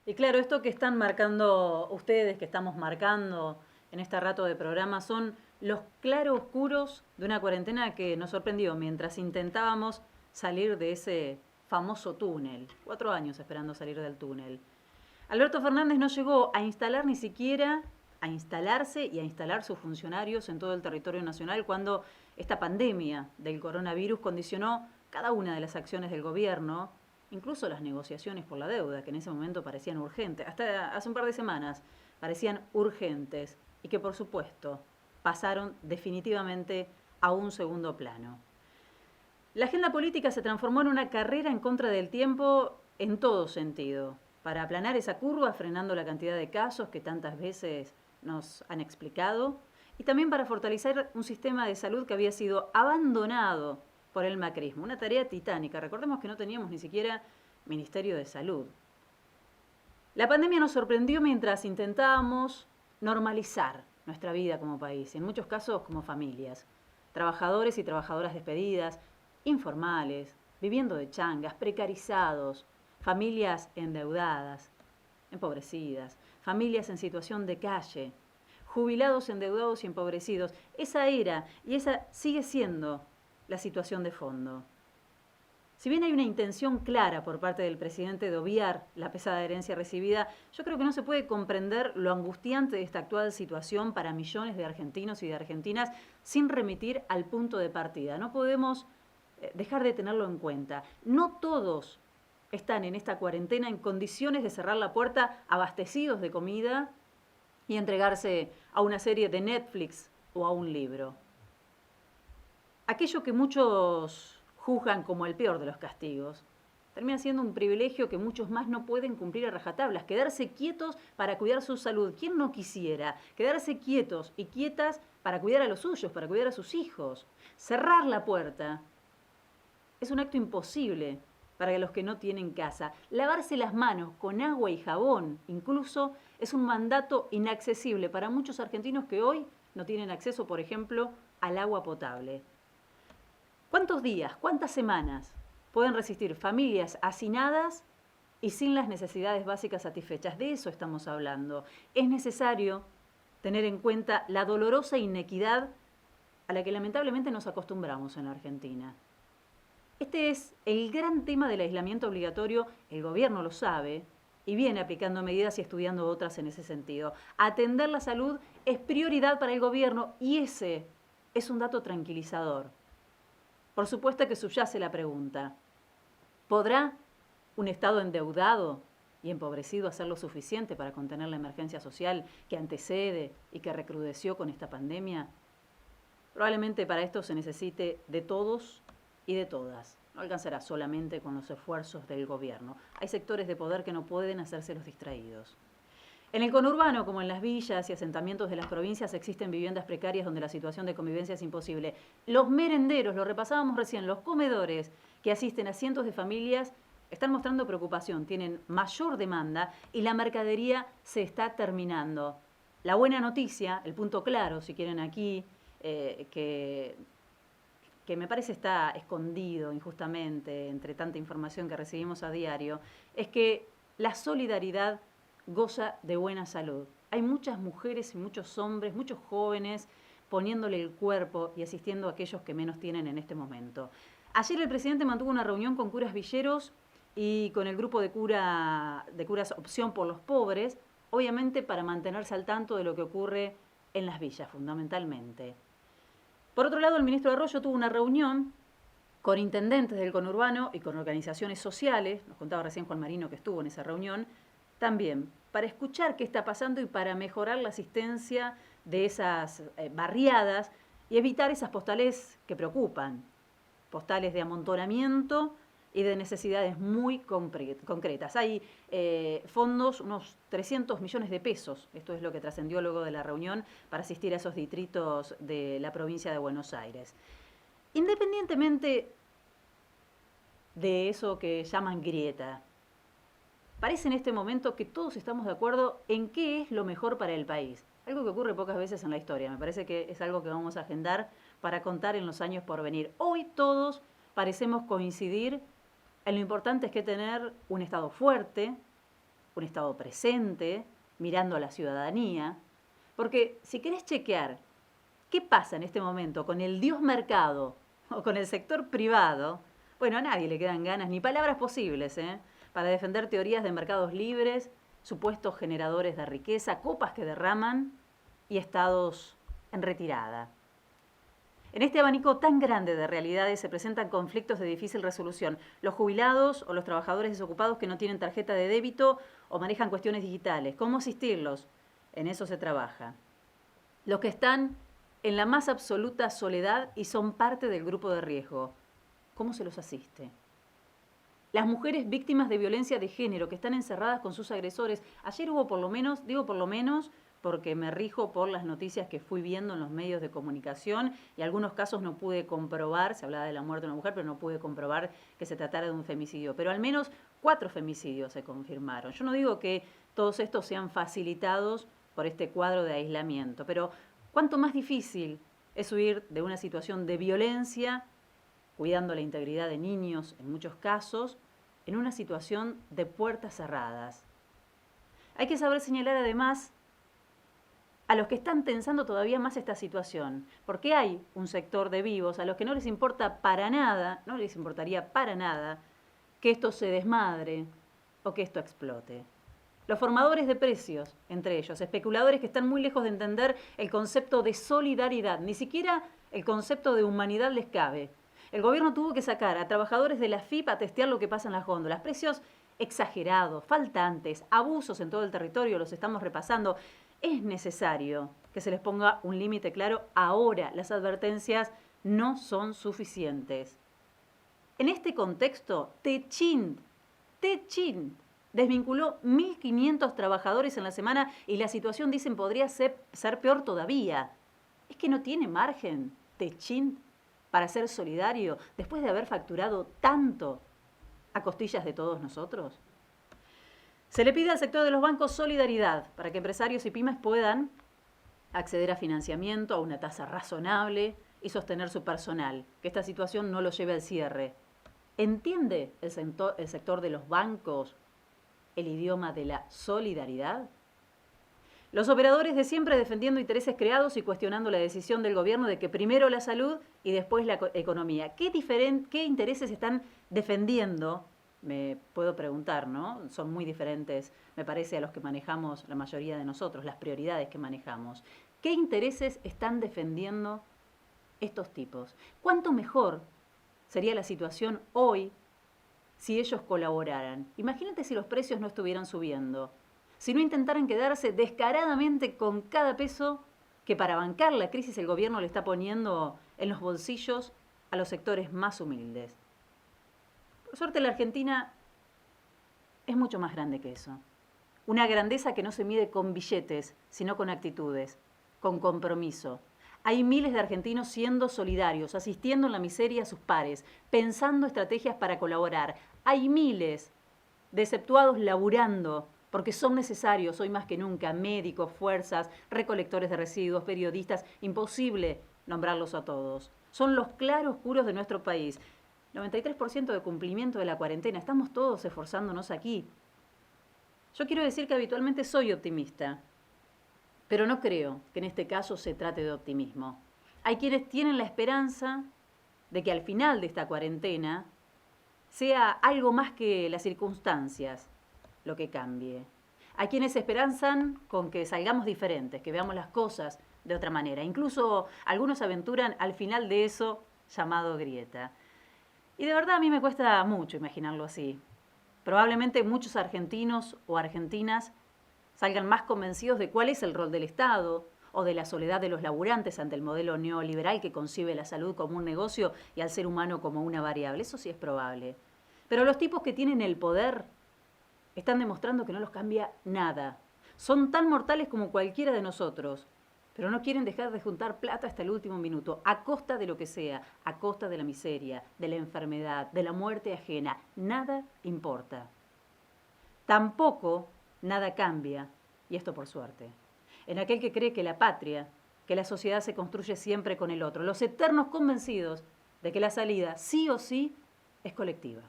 Y claro, esto que están marcando ustedes, que estamos marcando en este rato de programa, son los claroscuros de una cuarentena que nos sorprendió mientras intentábamos salir de ese famoso túnel. 4 años esperando salir del túnel. Alberto Fernández no llegó a instalar ni siquiera a instalarse y a instalar sus funcionarios en todo el territorio nacional cuando esta pandemia del coronavirus condicionó cada una de las acciones del gobierno, incluso las negociaciones por la deuda, que en ese momento parecían urgentes, hasta hace un par de semanas parecían urgentes y que por supuesto pasaron definitivamente a un segundo plano. La agenda política se transformó en una carrera en contra del tiempo en todo sentido, para aplanar esa curva, frenando la cantidad de casos que tantas veces nos han explicado, y también para fortalecer un sistema de salud que había sido abandonado por el macrismo. Una tarea titánica. Recordemos que no teníamos ni siquiera Ministerio de Salud. La pandemia nos sorprendió mientras intentábamos normalizar nuestra vida como país, y en muchos casos como familias. Trabajadores y trabajadoras despedidas, informales, viviendo de changas, precarizados, familias endeudadas, empobrecidas, familias en situación de calle, jubilados endeudados y empobrecidos. Esa era y esa sigue siendo la situación de fondo. Si bien hay una intención clara por parte del presidente de obviar la pesada herencia recibida, yo creo que no se puede comprender lo angustiante de esta actual situación para millones de argentinos y de argentinas sin remitir al punto de partida. No podemos dejar de tenerlo en cuenta. No todos están en esta cuarentena en condiciones de cerrar la puerta abastecidos de comida y entregarse a una serie de Netflix o a un libro. Aquello que muchos juzgan como el peor de los castigos, termina siendo un privilegio que muchos más no pueden cumplir a rajatablas. Quedarse quietos para cuidar su salud. ¿Quién no quisiera? Quedarse quietos y quietas para cuidar a los suyos, para cuidar a sus hijos. Cerrar la puerta es un acto imposible para los que no tienen casa. Lavarse las manos con agua y jabón, incluso, es un mandato inaccesible para muchos argentinos que hoy no tienen acceso, por ejemplo, al agua potable. ¿Cuántos días, cuántas semanas pueden resistir familias hacinadas y sin las necesidades básicas satisfechas? De eso estamos hablando. Es necesario tener en cuenta la dolorosa inequidad a la que lamentablemente nos acostumbramos en la Argentina. Este es el gran tema del aislamiento obligatorio, el gobierno lo sabe y viene aplicando medidas y estudiando otras en ese sentido. Atender la salud es prioridad para el gobierno y ese es un dato tranquilizador. Por supuesto que subyace la pregunta, ¿podrá un Estado endeudado y empobrecido hacer lo suficiente para contener la emergencia social que antecede y que recrudeció con esta pandemia? Probablemente para esto se necesite de todos y de todas. No alcanzará solamente con los esfuerzos del gobierno. Hay sectores de poder que no pueden hacerse los distraídos. En el conurbano, como en las villas y asentamientos de las provincias, existen viviendas precarias donde la situación de convivencia es imposible. Los merenderos, lo repasábamos recién, los comedores que asisten a cientos de familias están mostrando preocupación, tienen mayor demanda y la mercadería se está terminando. La buena noticia, el punto claro, si quieren aquí, que me parece está escondido injustamente entre tanta información que recibimos a diario, es que la solidaridad goza de buena salud. Hay muchas mujeres y muchos hombres, muchos jóvenes poniéndole el cuerpo y asistiendo a aquellos que menos tienen en este momento. Ayer el presidente mantuvo una reunión con curas villeros y con el grupo de curas Opción por los Pobres, obviamente para mantenerse al tanto de lo que ocurre en las villas, fundamentalmente. Por otro lado, el ministro Arroyo tuvo una reunión con intendentes del conurbano y con organizaciones sociales, nos contaba recién Juan Marino que estuvo en esa reunión, también para escuchar qué está pasando y para mejorar la asistencia de esas barriadas y evitar esas postales que preocupan, postales de amontonamiento y de necesidades muy concretas. Hay fondos, unos 300 millones de pesos, esto es lo que trascendió luego de la reunión, para asistir a esos distritos de la provincia de Buenos Aires. Independientemente de eso que llaman grieta, parece en este momento que todos estamos de acuerdo en qué es lo mejor para el país. Algo que ocurre pocas veces en la historia. Me parece que es algo que vamos a agendar para contar en los años por venir. Hoy todos parecemos coincidir en lo importante es que tener un Estado fuerte, un Estado presente, mirando a la ciudadanía, porque si querés chequear qué pasa en este momento con el Dios mercado o con el sector privado, bueno, a nadie le quedan ganas ni palabras posibles, para defender teorías de mercados libres, supuestos generadores de riqueza, copas que derraman y estados en retirada. En este abanico tan grande de realidades se presentan conflictos de difícil resolución. Los jubilados o los trabajadores desocupados que no tienen tarjeta de débito o manejan cuestiones digitales. ¿Cómo asistirlos? En eso se trabaja. Los que están en la más absoluta soledad y son parte del grupo de riesgo. ¿Cómo se los asiste? Las mujeres víctimas de violencia de género que están encerradas con sus agresores. Ayer hubo por lo menos, digo por lo menos, porque me rijo por las noticias que fui viendo en los medios de comunicación y algunos casos no pude comprobar, se hablaba de la muerte de una mujer, pero no pude comprobar que se tratara de un femicidio. Pero al menos 4 femicidios se confirmaron. Yo no digo que todos estos sean facilitados por este cuadro de aislamiento, pero cuánto más difícil es huir de una situación de violencia, cuidando la integridad de niños en muchos casos, en una situación de puertas cerradas. Hay que saber señalar además a los que están tensando todavía más esta situación, porque hay un sector de vivos a los que no les importa para nada, no les importaría para nada que esto se desmadre o que esto explote. Los formadores de precios, entre ellos, especuladores que están muy lejos de entender el concepto de solidaridad, ni siquiera el concepto de humanidad les cabe. El gobierno tuvo que sacar a trabajadores de la FIP a testear lo que pasa en las góndolas. Precios exagerados, faltantes, abusos en todo el territorio, los estamos repasando. Es necesario que se les ponga un límite claro ahora. Las advertencias no son suficientes. En este contexto, Techint desvinculó 1.500 trabajadores en la semana y la situación, dicen, podría ser peor todavía. ¿Es que no tiene margen Techint para ser solidario después de haber facturado tanto a costillas de todos nosotros? Se le pide al sector de los bancos solidaridad para que empresarios y pymes puedan acceder a financiamiento a una tasa razonable y sostener su personal, que esta situación no lo lleve al cierre. ¿Entiende el sector de los bancos el idioma de la solidaridad? Los operadores de siempre defendiendo intereses creados y cuestionando la decisión del gobierno de que primero la salud y después la economía. ¿Qué intereses están defendiendo? Me puedo preguntar, ¿no? Son muy diferentes, me parece, a los que manejamos la mayoría de nosotros, las prioridades que manejamos. ¿Qué intereses están defendiendo estos tipos? ¿Cuánto mejor sería la situación hoy si ellos colaboraran? Imagínate si los precios no estuvieran subiendo, si no intentaran quedarse descaradamente con cada peso que para bancar la crisis el gobierno le está poniendo en los bolsillos a los sectores más humildes. Por suerte la Argentina es mucho más grande que eso. Una grandeza que no se mide con billetes, sino con actitudes, con compromiso. Hay miles de argentinos siendo solidarios, asistiendo en la miseria a sus pares, pensando estrategias para colaborar. Hay miles de exceptuados laburando, porque son necesarios hoy más que nunca, médicos, fuerzas, recolectores de residuos, periodistas, imposible nombrarlos a todos. Son los claroscuros de nuestro país. 93% de cumplimiento de la cuarentena. Estamos todos esforzándonos aquí. Yo quiero decir que habitualmente soy optimista, pero no creo que en este caso se trate de optimismo. Hay quienes tienen la esperanza de que al final de esta cuarentena sea algo más que las circunstancias lo que cambie. Hay quienes esperanzan con que salgamos diferentes, que veamos las cosas de otra manera. Incluso algunos aventuran al final de eso llamado grieta. Y de verdad a mí me cuesta mucho imaginarlo así. Probablemente muchos argentinos o argentinas salgan más convencidos de cuál es el rol del Estado o de la soledad de los laburantes ante el modelo neoliberal que concibe la salud como un negocio y al ser humano como una variable. Eso sí es probable. Pero los tipos que tienen el poder están demostrando que no los cambia nada. Son tan mortales como cualquiera de nosotros, pero no quieren dejar de juntar plata hasta el último minuto, a costa de lo que sea, a costa de la miseria, de la enfermedad, de la muerte ajena. Nada importa. Tampoco nada cambia, y esto por suerte, en aquel que cree que la patria, que la sociedad se construye siempre con el otro, los eternos convencidos de que la salida sí o sí es colectiva.